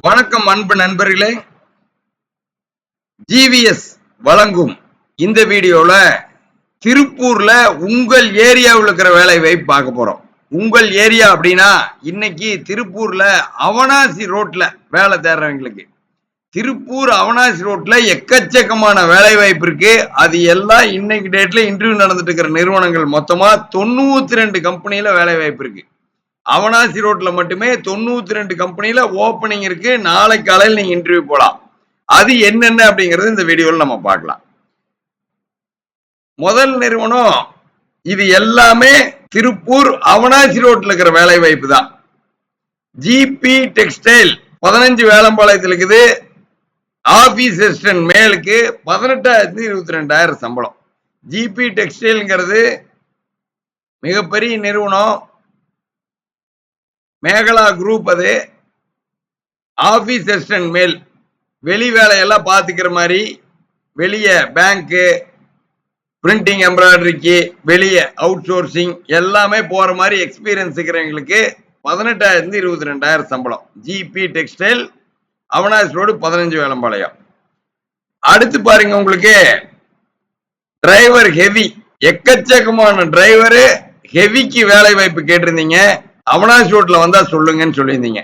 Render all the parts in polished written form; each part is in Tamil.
வணக்கம் அன்பு நண்பர்களே. ஜிவிஎஸ் வழங்கும் இந்த வீடியோல திருப்பூர்ல உங்கள் ஏரியாவில் இருக்கிற வேலை வாய்ப்பு பார்க்க போறோம். உங்கள் ஏரியா அப்படின்னா இன்னைக்கு திருப்பூர்ல அவனாசி ரோட்ல வேலை தேடுறவங்களுக்கு திருப்பூர் அவனாசி ரோட்ல எக்கச்சக்கமான வேலை வாய்ப்பு இருக்கு. அது எல்லாம் இன்னைக்கு டேட்ல இன்டர்வியூ நடந்துட்டு இருக்கிற நிறுவனங்கள் மொத்தமா 92 கம்பெனில வேலை வாய்ப்பு இருக்கு. அவனாசி ரோட்ல மட்டுமே 92 கம்பெனில ஓபனிங் இருக்கு. நாளைக்கு காலையில் நீங்க இன்டர்வியூ போலாம். அது என்னென்ன அப்படிங்கறது இந்த வீடியோல நம்ம பார்க்கலாம். முதல் நிறுவனம் இது எல்லாமே திருப்பூர் அவனாசி ரோட்ல இருக்கிற வேலை வாய்ப்பு தான். ஜிபி டெக்ஸ்டைல் 15 வேலம்பாளையத்தில் இருக்குது. ஆபீஸ் அசிஸ்டன்ட் மேலுக்கு 18,22,000 சம்பளம். ஜிபி டெக்ஸ்டைல்ங்கிறது மிகப்பெரிய நிறுவனம். மேகலா குரூப். அது ஆபீஸ் அசிஸ்டன்ட் மேல் வெளி வேலையெல்லாம் பார்த்துக்கிற மாதிரி வெளியே பேங்க்கு பிரிண்டிங் எம்ப்ராய்டரிக்கு வெளியே அவுட் சோர்சிங் எல்லாமே போற மாதிரி எக்ஸ்பீரியன்ஸ் இருக்கிறவங்களுக்கு 18,22,000 சம்பளம். GB textile Avinashi road 15 Velampalayam. அடுத்து பாருங்க, உங்களுக்கு டிரைவர் ஹெவி எக்கச்சக்கமான டிரைவர் ஹெவிக்கு வேலை வாய்ப்பு கேட்டிருந்தீங்க. அவனாசி ரோட்ல வந்தா சொல்லுங்கன்னு சொல்லியிருந்தீங்க.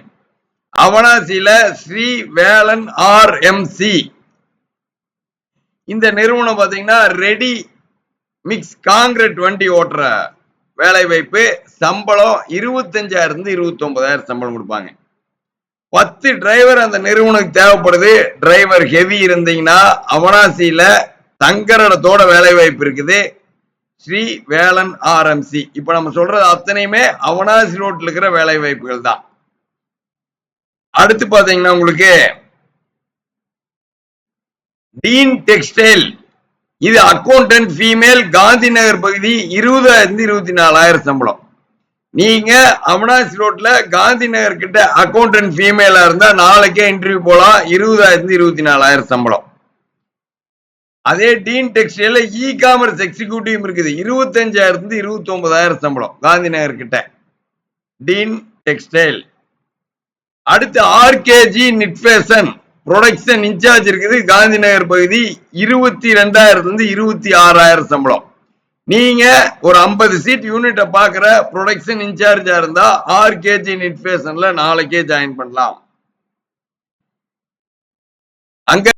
அவனாசியில ஸ்ரீ வேலன் ஆர்எம்சி இந்த நிறுவனம் பாத்தீங்கன்னா ரெடி மிக்ஸ் காங்கிரீட் வண்டி ஓட்டுற வேலை வாய்ப்பு. சம்பளம் 25,000 to 29,000 சம்பளம் கொடுப்பாங்க. 10 டிரைவர் அந்த நிறுவனத்துக்கு தேவைப்படுது. டிரைவர் ஹெவி இருந்தீங்கன்னா அவனாசியில தங்கரடத்தோட வேலை வாய்ப்பு இருக்குது. ஸ்ரீ வேலன் ஆர்எம்சி. இப்ப நம்ம சொல்றது அத்தனையுமே அவனாசி ரோட்ல இருக்கிற வேலை வாய்ப்புகள் தான். அடுத்து பாத்தீங்கன்னா உங்களுக்கு டீன் டெக்ஸ்டைல் இது அக்கௌண்டன்ட் ஃபீமேல் காந்தி நகர் பகுதி 20,000 to 24,000 சம்பளம். நீங்க அவனாசி ரோட்ல காந்தி நகர் கிட்ட அக்கௌண்டன்ட் ஃபீமேலா இருந்தா நாளைக்கே இன்டர்வியூ போலாம். 20,000 to 24,000 சம்பளம். அதே டீன் டெக்ஸ்டைல இ காமர்ஸ் எக்ஸிக்யூட்டிவ் இருக்குது. 25,000 to 29,000 சம்பளம் காந்தி நகர் கிட்ட டீன் டெக்ஸ்டைல். அடுத்து ஆர்கேஜி நிட்ஃபேஷன் ப்ரொடக்ஷன் இன்சார்ஜ் இருக்குது காந்தி நகர் பகுதி 22,000 to 26,000 சம்பளம். நீங்க ஒரு 50 சீட் யூனிட்ட பாக்குற ப்ரொடக்ஷன் இன்சார்ஜா இருந்தா ஆர்கேஜி நிட்ஃபேஷன்ல நாளைக்கே ஜாயின் பண்ணலாம். அங்க